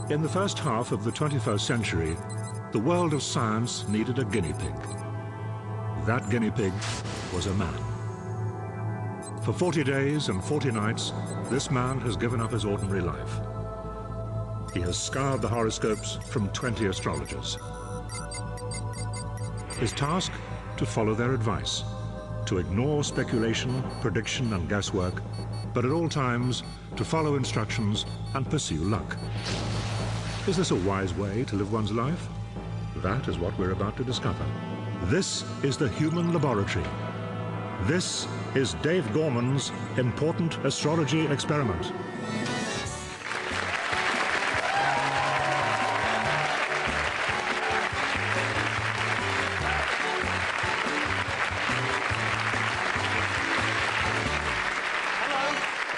In the first half of the 21st century, the world of science needed a guinea pig. That guinea pig was a man. For 40 days and 40 nights, this man has given up his ordinary life. He has scoured the horoscopes from 20 astrologers. His task? To follow their advice, to ignore speculation, prediction and guesswork, but at all times to follow instructions and pursue luck. Is this a wise way to live one's life? That is what we're about to discover. This is the human laboratory. This is Dave Gorman's important astrology experiment.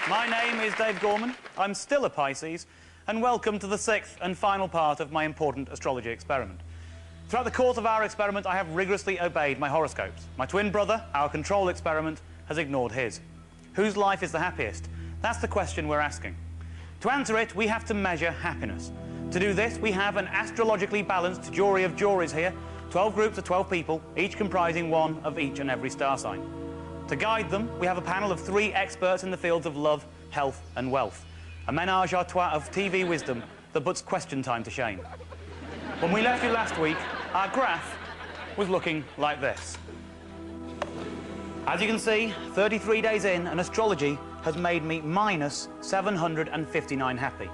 My name is Dave Gorman. I'm still a Pisces, and welcome to the 6th and final part of my important astrology experiment. Throughout the course of our experiment, I have rigorously obeyed my horoscopes. My twin brother, our control experiment, has ignored his. Whose life is the happiest? That's the question we're asking. To answer it, we have to measure happiness. To do this, we have an astrologically balanced jury of juries here, 12 groups of 12 people, each comprising one of each and every star sign. To guide them, we have a panel of 3 experts in the fields of love, health and wealth. A ménage à trois of TV wisdom that puts question time to shame. When we left you last week, our graph was looking like this. As you can see, 33 days in, and astrology has made me minus 759 happy.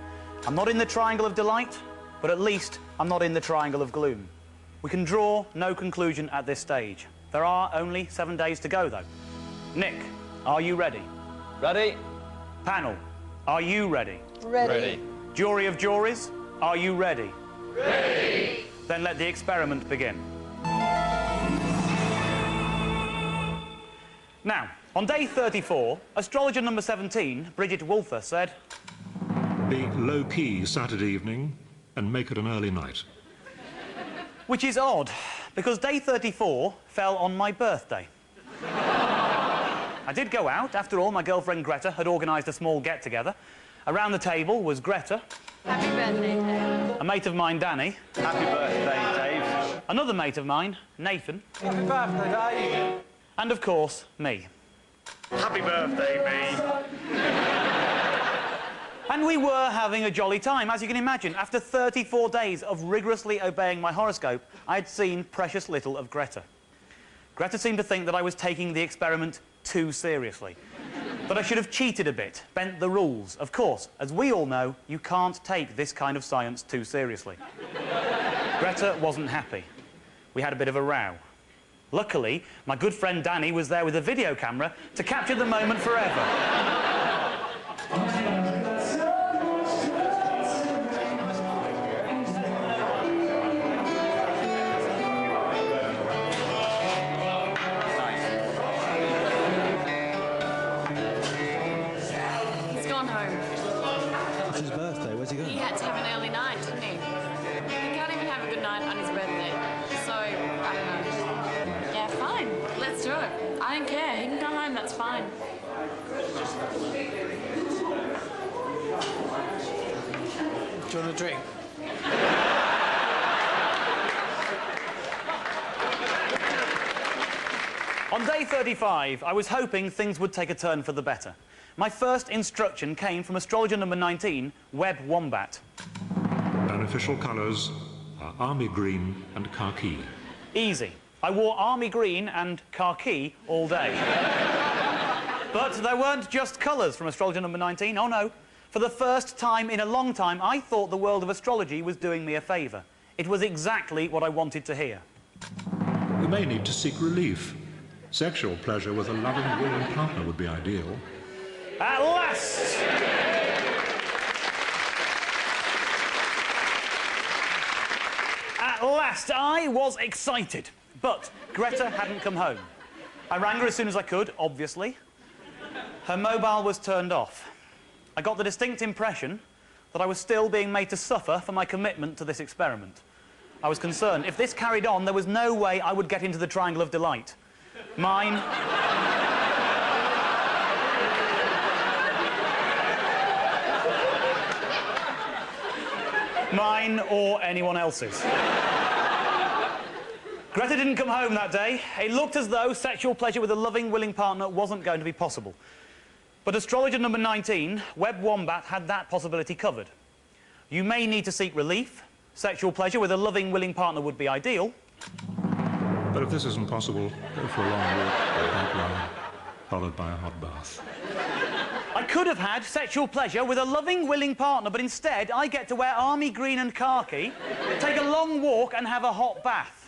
I'm not in the triangle of delight, but at least I'm not in the triangle of gloom. We can draw no conclusion at this stage. There are only 7 days to go, though. Nick, are you ready? Ready. Panel, are you ready? Ready. Jury of juries, are you ready? Ready. Then let the experiment begin. Now, on day 34, astrologer number 17, Bridget Wolfer, said, Be low-key Saturday evening and make it an early night. Which is odd, because day 34 fell on my birthday. I did go out. After all, my girlfriend Greta had organised a small get-together. Around the table was Greta. Happy birthday, Dave. A mate of mine, Danny. Happy birthday, Dave. Another mate of mine, Nathan. Happy birthday, Dave. And, of course, me. Happy birthday, me. And we were having a jolly time. As you can imagine, after 34 days of rigorously obeying my horoscope, I had seen precious little of Greta. Greta seemed to think that I was taking the experiment too seriously. That I should have cheated a bit, bent the rules. Of course, as we all know, you can't take this kind of science too seriously. Greta wasn't happy. We had a bit of a row. Luckily, my good friend Danny was there with a video camera to capture the moment forever. He had to have an early night, didn't he? He can't even have a good night on his birthday. So, I don't know. Yeah, fine. Let's do it. I don't care. He can go home. That's fine. Do you want a drink? On day 35, I was hoping things would take a turn for the better. My first instruction came from astrologer number 19, Webb Wombat. Beneficial colours are army green and khaki. Easy. I wore army green and khaki all day. But there weren't just colours from astrologer number 19, oh no. For the first time in a long time, I thought the world of astrology was doing me a favour. It was exactly what I wanted to hear. You may need to seek relief. Sexual pleasure with a loving, willing partner would be ideal. At last! At last, I was excited. But Greta hadn't come home. I rang her as soon as I could, obviously. Her mobile was turned off. I got the distinct impression that I was still being made to suffer for my commitment to this experiment. I was concerned. If this carried on, there was no way I would get into the triangle of delight. Mine... Mine or anyone else's. Greta didn't come home that day. It looked as though sexual pleasure with a loving, willing partner wasn't going to be possible. But astrologer number 19, Webb Wombat, had that possibility covered. You may need to seek relief. Sexual pleasure with a loving, willing partner would be ideal. But if this isn't possible, go for a long walk, outline, followed by a hot bath. I could have had sexual pleasure with a loving, willing partner, but instead I get to wear army green and khaki, take a long walk and have a hot bath.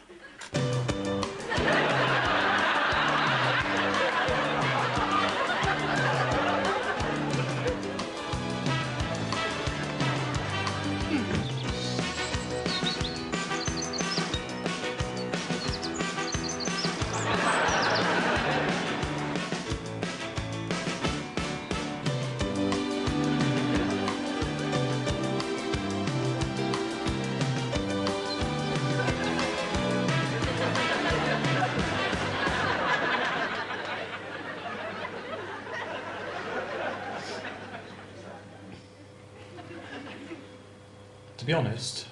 To be honest,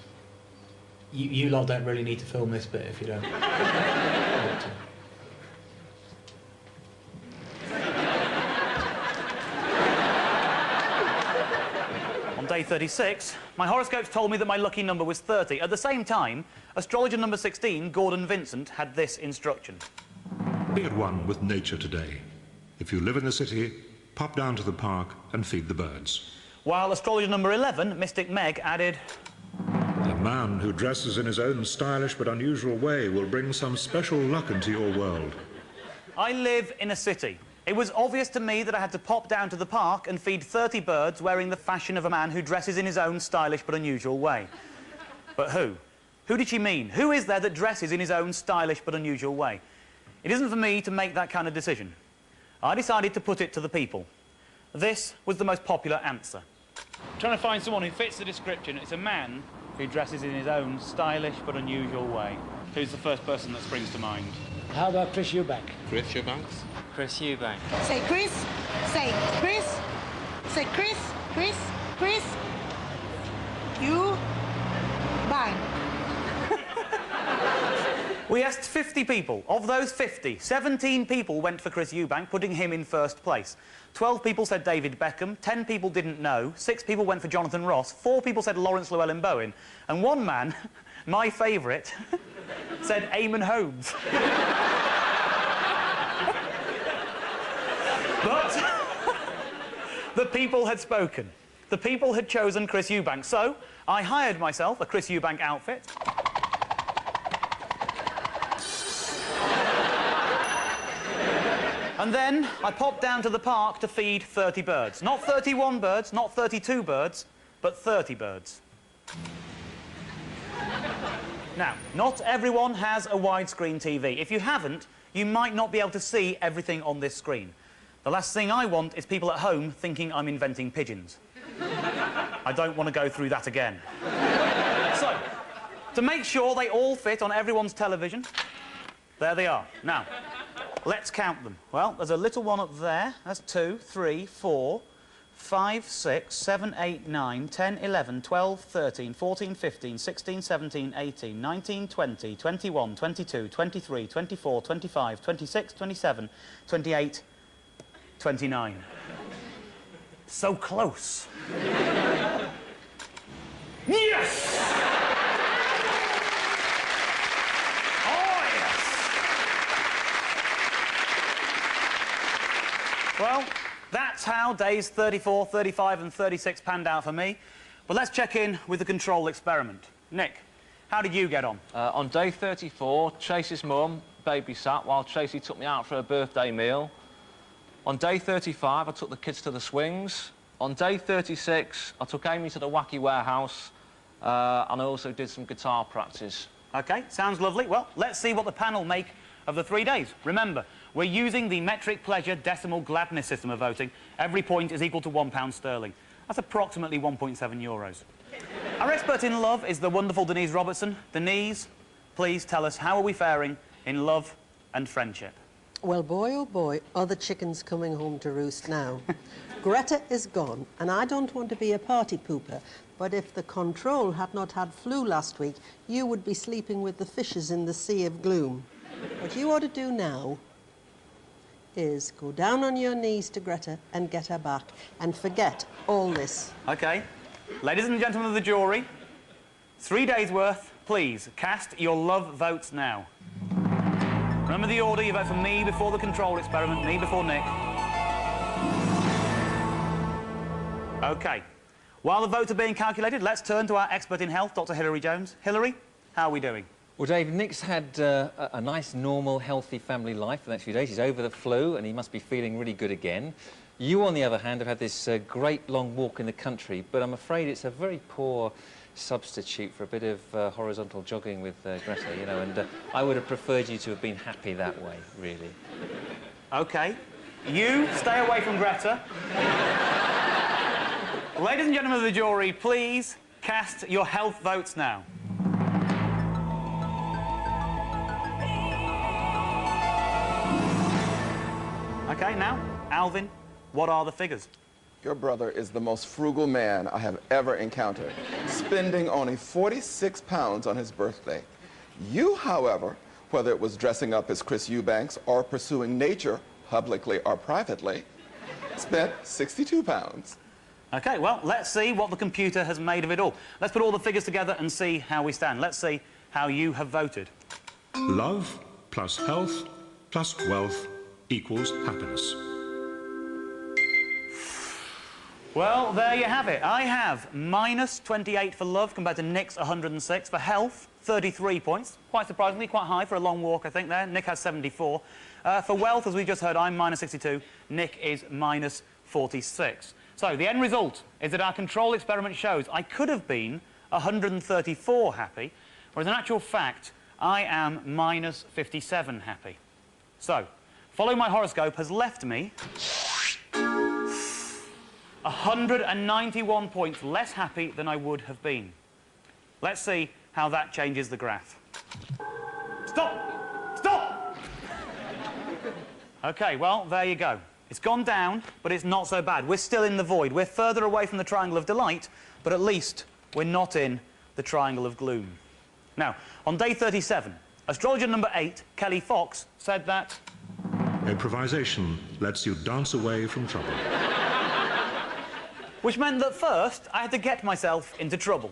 you lot don't really need to film this bit if you don't want to. On day 36, my horoscopes told me that my lucky number was 30. At the same time, astrologer number 16, Gordon Vincent, had this instruction. Be at one with nature today. If you live in the city, pop down to the park and feed the birds. While astrologer number 11, Mystic Meg, added... A man who dresses in his own stylish but unusual way will bring some special luck into your world. I live in a city. It was obvious to me that I had to pop down to the park and feed 30 birds wearing the fashion of a man who dresses in his own stylish but unusual way. But who? Who did she mean? Who is there that dresses in his own stylish but unusual way? It isn't for me to make that kind of decision. I decided to put it to the people. This was the most popular answer. I'm trying to find someone who fits the description. It's a man who dresses in his own stylish but unusual way. Who's the first person that springs to mind? How about Chris Eubank? Chris Eubanks? Chris Eubank. Say Chris. Say Chris. Say Chris. Chris. Chris. You. Bang. We asked 50 people. Of those 50, 17 people went for Chris Eubank, putting him in first place. 12 people said David Beckham, 10 people didn't know, 6 people went for Jonathan Ross, 4 people said Lawrence Llewellyn-Bowen, and one man, my favourite, said Eamon Holmes. But the people had spoken. The people had chosen Chris Eubank, so I hired myself a Chris Eubank outfit. And then I popped down to the park to feed 30 birds. Not 31 birds, not 32 birds, but 30 birds. Now, not everyone has a widescreen TV. If you haven't, you might not be able to see everything on this screen. The last thing I want is people at home thinking I'm inventing pigeons. I don't want to go through that again. So, to make sure they all fit on everyone's television, there they are. Now, let's count them. Well, there's a little one up there. That's 2, 3, 4, 5, 6, 7, 8, 9, 10, 11, 12, 13, 14, 15, 16, 17, 18, 19, 20, 21, 22, 23, 24, 25, 26, 27, 28, 29. So close. Yes! Oh, yes! Well, that's how days 34, 35 and 36 panned out for me. But let's check in with the control experiment. Nick, how did you get on? On day 34, Tracy's mum babysat while Tracy took me out for a birthday meal. On day 35, I took the kids to the swings. On day 36, I took Amy to the wacky warehouse, and I also did some guitar practice. OK, sounds lovely. Well, let's see what the panel make of the 3 days. Remember, we're using the metric pleasure decimal gladness system of voting. Every point is equal to £1 sterling. That's approximately 1.7 euros. Our expert in love is the wonderful Denise Robertson. Denise, please tell us, how are we faring in love and friendship? Well, boy, oh boy, are the chickens coming home to roost now. Greta is gone, and I don't want to be a party pooper, but if the control had not had flu last week, you would be sleeping with the fishes in the sea of gloom. What you ought to do now is go down on your knees to Greta and get her back, and forget all this. OK. Ladies and gentlemen of the jury, 3 days' worth, please, cast your love votes now. Remember the order, you vote for me before the control experiment, me before Nick. OK. While the votes are being calculated, let's turn to our expert in health, Dr. Hilary Jones. Hilary, how are we doing? Well, Dave, Nick's had a nice, normal, healthy family life for the next few days. He's over the flu and he must be feeling really good again. You, on the other hand, have had this great long walk in the country, but I'm afraid it's a very poor substitute for a bit of horizontal jogging with Greta, you know, and I would have preferred you to have been happy that way, really. OK. You stay away from Greta. Ladies and gentlemen of the jury, please cast your health votes now. OK, now, Alvin, what are the figures? Your brother is the most frugal man I have ever encountered, spending only 46 pounds on his birthday. You, however, whether it was dressing up as Chris Eubanks or pursuing nature, publicly or privately, spent 62 pounds. OK, well, let's see what the computer has made of it all. Let's put all the figures together and see how we stand. Let's see how you have voted. Love plus health plus wealth equals happiness. Well, there you have it. I have minus 28 for love compared to Nick's 106. For health, 33 points. Quite surprisingly, quite high for a long walk, I think, there. Nick has 74. For wealth, as we just heard, I'm minus 62. Nick is minus 46. So the end result is that our control experiment shows I could have been 134 happy, whereas in actual fact, I am minus 57 happy. So, following my horoscope has left me 191 points less happy than I would have been. Let's see how that changes the graph. Stop! Stop! OK, well, there you go. It's gone down, but it's not so bad. We're still in the void. We're further away from the triangle of delight, but at least we're not in the triangle of gloom. Now, on day 37, astrologer number 8, Kelly Fox, said that Improvisation lets you dance away from trouble. which meant that first I had to get myself into trouble.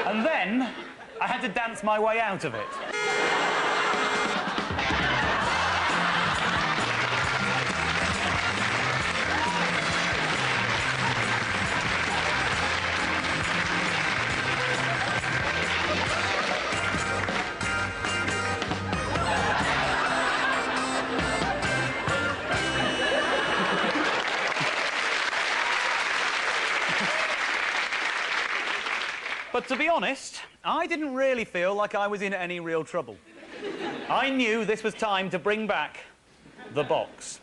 And then I had to dance my way out of it. But to be honest, I didn't really feel like I was in any real trouble. I knew this was time to bring back the box.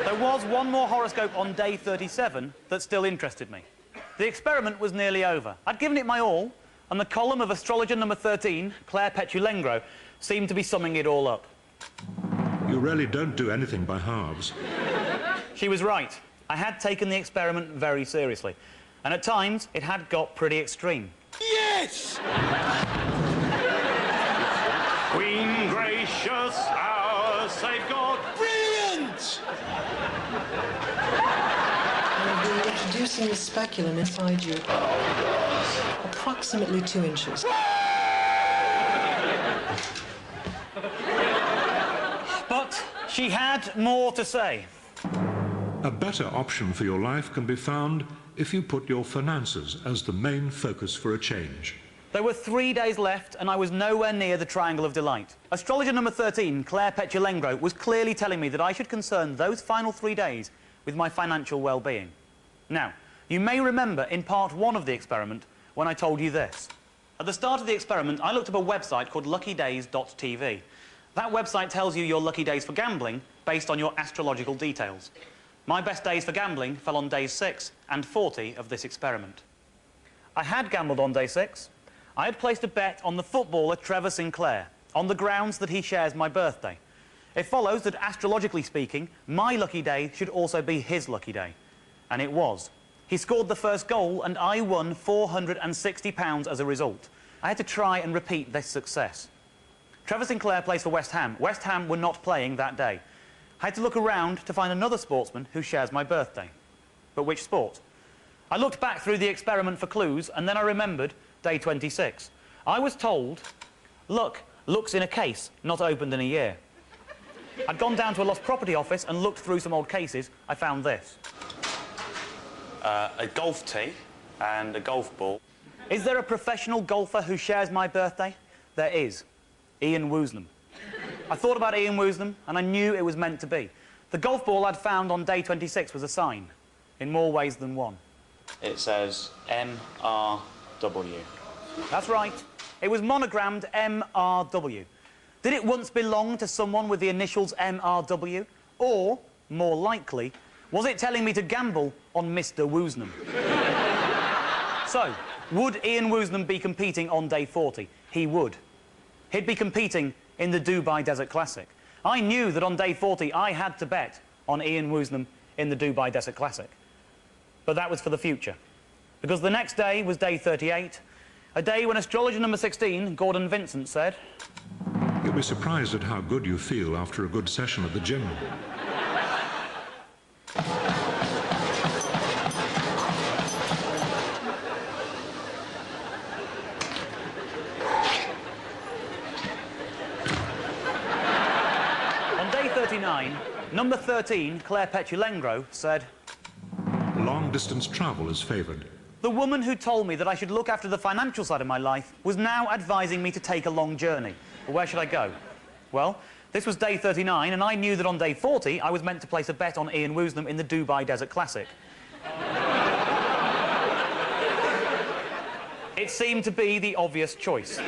There was one more horoscope on day 37 that still interested me. The experiment was nearly over. I'd given it my all, and the column of astrologer number 13, Claire Petulengro, seemed to be summing it all up. You really don't do anything by halves. She was right. I had taken the experiment very seriously, and at times it had got pretty extreme. Yes! Queen gracious, our safeguard. Brilliant! Introducing the speculum inside you. Approximately 2 inches. But she had more to say. A better option for your life can be found if you put your finances as the main focus for a change. There were 3 days left, and I was nowhere near the Triangle of Delight. Astrologer number 13, Claire Petulengro, was clearly telling me that I should concern those final 3 days with my financial well-being. Now, you may remember in part 1 of the experiment when I told you this. At the start of the experiment, I looked up a website called luckydays.tv. That website tells you your lucky days for gambling based on your astrological details. My best days for gambling fell on days 6 and 40 of this experiment. I had gambled on day 6. I had placed a bet on the footballer Trevor Sinclair, on the grounds that he shares my birthday. It follows that, astrologically speaking, my lucky day should also be his lucky day. And it was. He scored the first goal, and I won £460 as a result. I had to try and repeat this success. Trevor Sinclair plays for West Ham. West Ham were not playing that day. I had to look around to find another sportsman who shares my birthday. But which sport? I looked back through the experiment for clues, and then I remembered day 26. I was told, luck looks in a case, not opened in a year. I'd gone down to a lost property office and looked through some old cases. I found this. A golf tee and a golf ball. Is there a professional golfer who shares my birthday? There is. Ian Woosnam. I thought about Ian Woosnam, and I knew it was meant to be. The golf ball I'd found on day 26 was a sign, in more ways than one. It says MRW. That's right. It was monogrammed MRW. Did it once belong to someone with the initials MRW? Or, more likely, was it telling me to gamble on Mr. Woosnam? So, would Ian Woosnam be competing on day 40? He would. He'd be competing in the Dubai Desert Classic. I knew that on day 40 I had to bet on Ian Woosnam in the Dubai Desert Classic. But that was for the future. Because the next day was day 38, a day when astrologer number 16, Gordon Vincent, said, You'll be surprised at how good you feel after a good session at the gym. On day 39, number 13, Claire Petulengro, said, Long-distance travel is favoured. The woman who told me that I should look after the financial side of my life was now advising me to take a long journey. Well, where should I go? Well, this was day 39, and I knew that on day 40 I was meant to place a bet on Ian Woosnam in the Dubai Desert Classic. It seemed to be the obvious choice.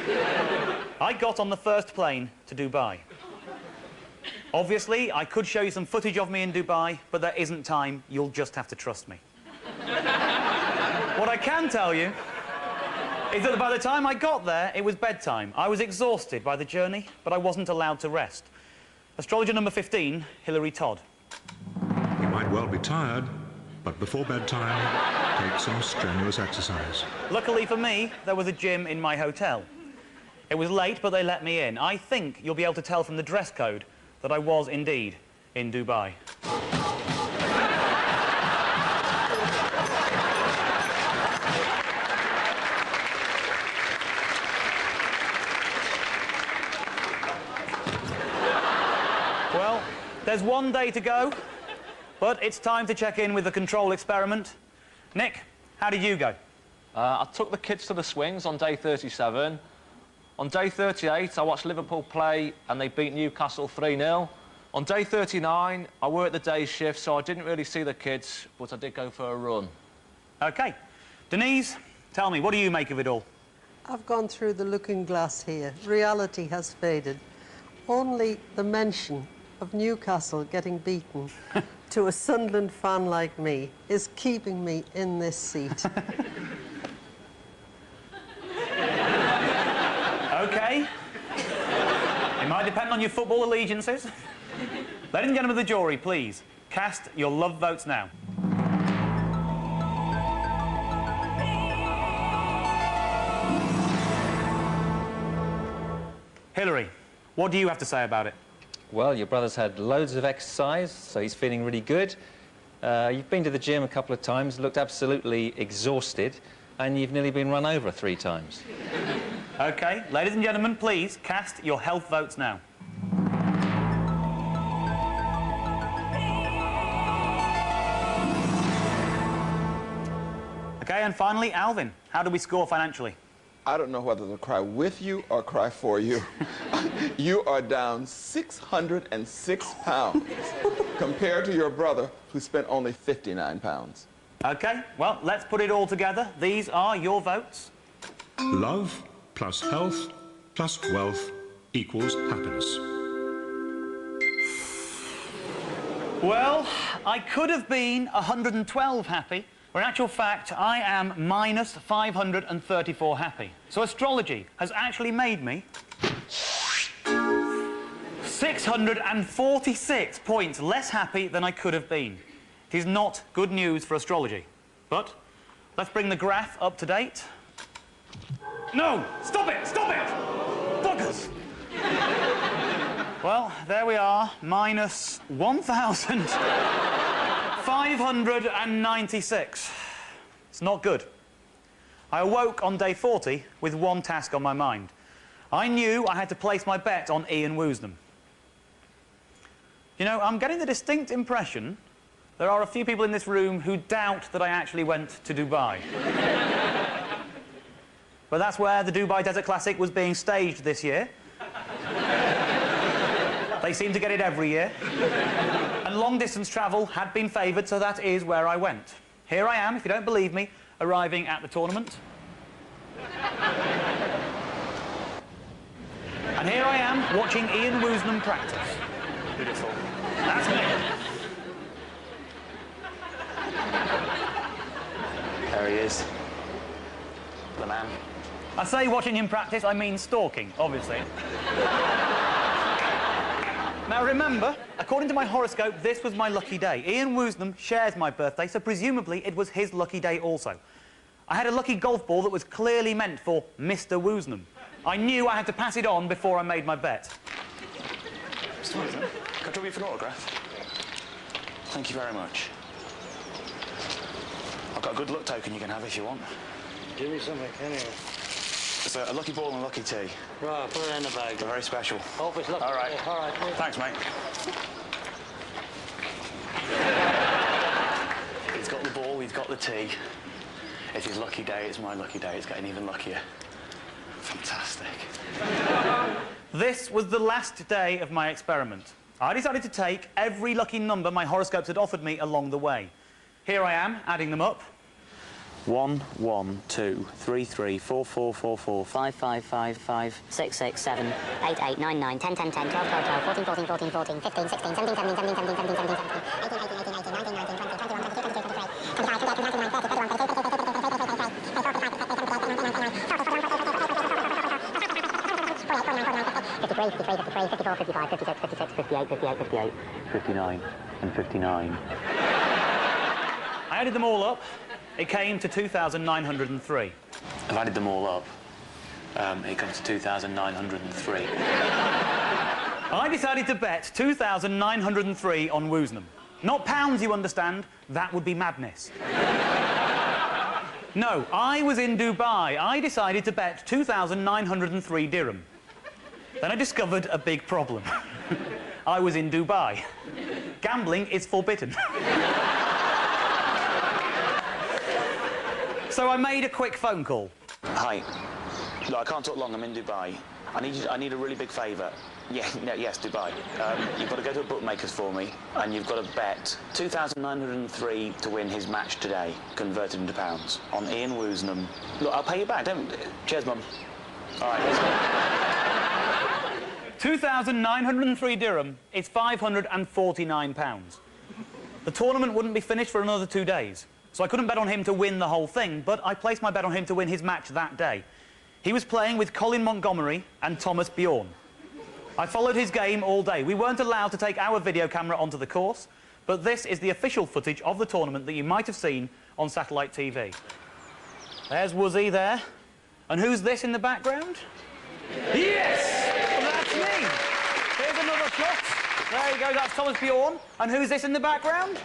I got on the first plane to Dubai. Obviously, I could show you some footage of me in Dubai, but there isn't time. You'll just have to trust me. What I can tell you is that by the time I got there, it was bedtime. I was exhausted by the journey, but I wasn't allowed to rest. Astrologer number 15, Hilary Todd. You might well be tired, but before bedtime, take some strenuous exercise. Luckily for me, there was a gym in my hotel. It was late, but they let me in. I think you'll be able to tell from the dress code that I was indeed in Dubai. Well, there's one day to go, but it's time to check in with the control experiment. Nick, how did you go? I took the kids to the swings on day 37. On day 38, I watched Liverpool play and they beat Newcastle 3-0. On day 39, I worked the day shift, so I didn't really see the kids, but I did go for a run. OK. Denise, tell me, what do you make of it all? I've gone through the looking glass here. Reality has faded. Only the mention of Newcastle getting beaten to a Sunderland fan like me is keeping me in this seat. OK. It might depend on your football allegiances. Ladies and gentlemen of the jury, please, cast your love votes now. Hilary, what do you have to say about it? Well, your brother's had loads of exercise, so he's feeling really good. You've been to the gym a couple of times, looked absolutely exhausted, and you've nearly been run over 3 times. OK, ladies and gentlemen, please cast your health votes now. OK, and finally, Alvin, how do we score financially? I don't know whether to cry with you or cry for you. You are down 606 pounds compared to your brother, who spent only 59 pounds. OK, well, let's put it all together. These are your votes. Love plus health plus wealth equals happiness. Well, I could have been 112 happy, but in actual fact, I am minus 534 happy. So astrology has actually made me 646 points less happy than I could have been. It is not good news for astrology. But let's bring the graph up to date. No! Stop it! Stop it! Buggers! Well, there we are, minus 1,596. It's not good. I awoke on day 40 with one task on my mind. I knew I had to place my bet on Ian Woosnam. You know, I'm getting the distinct impression there are a few people in this room who doubt that I actually went to Dubai. But that's where the Dubai Desert Classic was being staged this year. They seem to get it every year. And long-distance travel had been favoured, so that is where I went. Here I am, if you don't believe me, arriving at the tournament. And here I am, watching Ian Woosnam practice. Beautiful. That's me. There he is. The man. I say watching him practice, I mean stalking, obviously. Now remember, according to my horoscope, this was my lucky day. Ian Woosnam shares my birthday, so presumably it was his lucky day also. I had a lucky golf ball that was clearly meant for Mr. Woosnam. I knew I had to pass it on before I made my bet. Mr. Woosnam, can I draw you for an autograph? Thank you very much. I've got a good luck token you can have if you want. Give me something, anyway. It's a lucky ball and a lucky tee. Right, put it in the bag. They're very special. Hope it's lucky. All right. All right. Thanks, mate. He's got the ball, he's got the tee. It's his lucky day, it's my lucky day. It's getting even luckier. Fantastic. This was the last day of my experiment. I decided to take every lucky number my horoscopes had offered me along the way. Here I am, adding them up. 1, 1, 2, 3, 3, 4, 4, 4, 4, 5, 5, 5, 5, 6, 6, 7, 8, 8, 9, 9, 10, 10, 10, 12, 12, 12, 14, 14, 14, 14, 15, 16, 17, 17, 17, 17, 17, 17, 18, 18, 18, 19, 19, 20, 21, 22, 23, 24, 25, 26, 27, 28, 29, 30, 31, 32, 33, 34, 35, 56, 57, 58, 59, 58, 59, and 59. I added them all up. It came to 2,903. I've added them all up. It comes to 2,903. I decided to bet 2,903 on Woosnam. Not pounds, you understand. That would be madness. No, I was in Dubai. I decided to bet 2,903 dirham. Then I discovered a big problem. I was in Dubai. Gambling is forbidden. So I made a quick phone call. Hi. No, I can't talk long. I'm in Dubai. I need a really big favour. Yeah, no, yes, Dubai. You've got to go to a bookmaker's for me, and you've got to bet 2,903 to win his match today, converted into pounds, on Ian Woosnam. Look, I'll pay you back. Don't. Cheers, Mum. All right, let's go. 2,903 dirham is £549. The tournament wouldn't be finished for another 2 days. So I couldn't bet on him to win the whole thing, but I placed my bet on him to win his match that day. He was playing with Colin Montgomery and Thomas Bjorn. I followed his game all day. We weren't allowed to take our video camera onto the course, but this is the official footage of the tournament that you might have seen on satellite TV. There's Woozy there. And who's this in the background? Yes! Well, that's me! Here's another shot. There you go, that's Thomas Bjorn. And who's this in the background?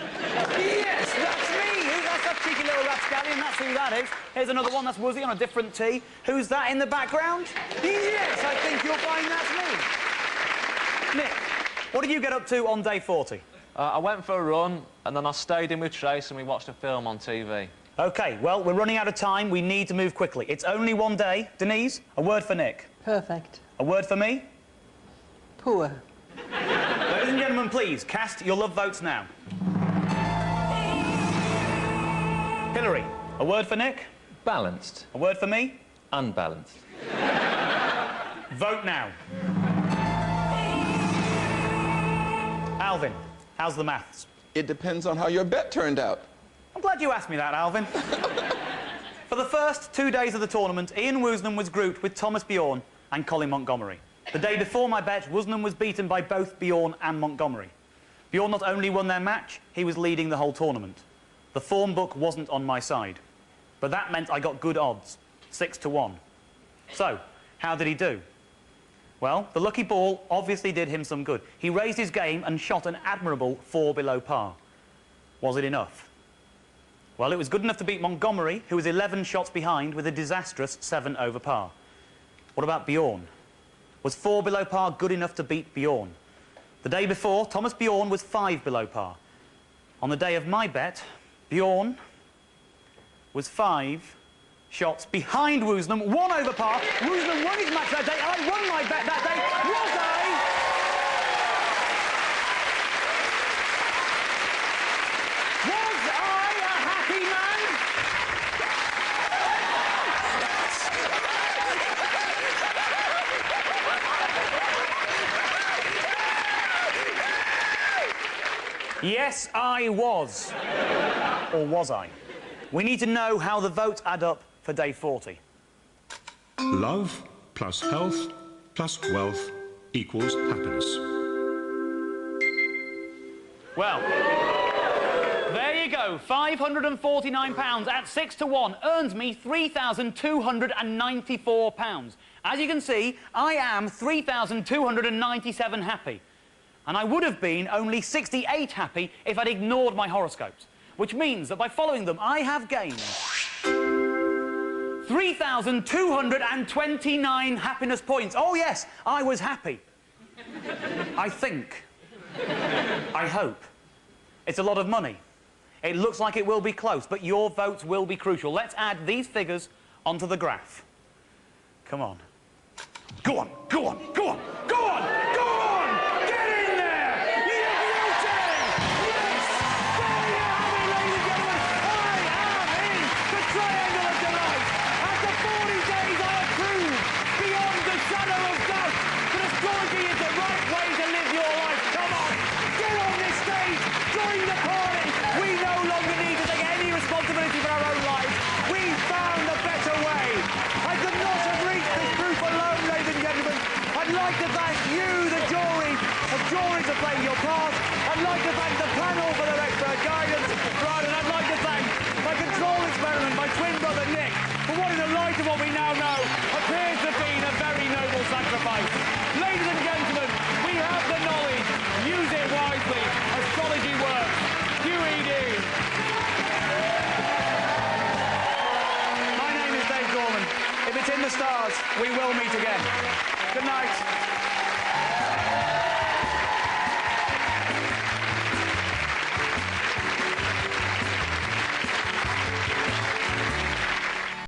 Yes, that's me. That's that cheeky little rapscallion, that's who that is. Here's another one, that's Woozy on a different tee. Who's that in the background? Yes, I think you'll find that's me. Nick, what did you get up to on day 40? I went for a run, and then I stayed in with Trace and we watched a film on TV. OK, well, we're running out of time. We need to move quickly. It's only one day. Denise, a word for Nick. Perfect. A word for me? Poor. Ladies and gentlemen, please, cast your love votes now. Hillary, a word for Nick? Balanced. A word for me? Unbalanced. Vote now. Alvin, how's the maths? It depends on how your bet turned out. I'm glad you asked me that, Alvin. For the first 2 days of the tournament, Ian Woosnam was grouped with Thomas Bjorn and Colin Montgomery. The day before my bet, Woosnam was beaten by both Bjorn and Montgomery. Bjorn not only won their match, he was leading the whole tournament. The form book wasn't on my side, but that meant I got good odds, 6 to 1. So, how did he do? Well, the lucky ball obviously did him some good. He raised his game and shot an admirable 4 below par. Was it enough? Well, it was good enough to beat Montgomery, who was 11 shots behind with a disastrous 7 over par. What about Bjorn? Was 4 below par good enough to beat Bjorn? The day before, Thomas Bjorn was 5 below par. On the day of my bet, Bjorn was 5 shots behind Woosnam, 1 over par. Woosnam won his match that day. I won my bet that day. Was I? Was I a happy man? Yes, I was. Or was I? We need to know how the votes add up for day 40. Love plus health plus wealth equals happiness. Well, there you go. £549 at 6 to 1 earns me £3,294. As you can see, I am 3,297 happy. And I would have been only 68 happy if I'd ignored my horoscopes. Which means that by following them, I have gained 3,229 happiness points. Oh, yes, I was happy. I think. I hope. It's a lot of money. It looks like it will be close, but your votes will be crucial. Let's add these figures onto the graph. Come on. Go on, go on, go on, go on, go on! Get in there! You beauty! Yes! There you have it, ladies and gentlemen! I am in the Triangle of Delight! After 40 days, I have proved, beyond the shadow of doubt, that astrology is the right way to live your life. Come on! Get on this stage! Join the party! We no longer need to take any responsibility for our own lives. We found a better way. I could not have reached this proof alone, ladies and gentlemen. I'd like to thank you, the jury, for playing your part. I'd like to thank the panel for their expert guidance. Right, and I'd like to thank my control experiment, my twin brother Nick, for what in the light of what we now know appears to have been a very noble sacrifice. Ladies and gentlemen, we have the knowledge. Use it wisely. Astrology works. QED. My name is Dave Gorman. If it's in the stars, we will meet again. Good night.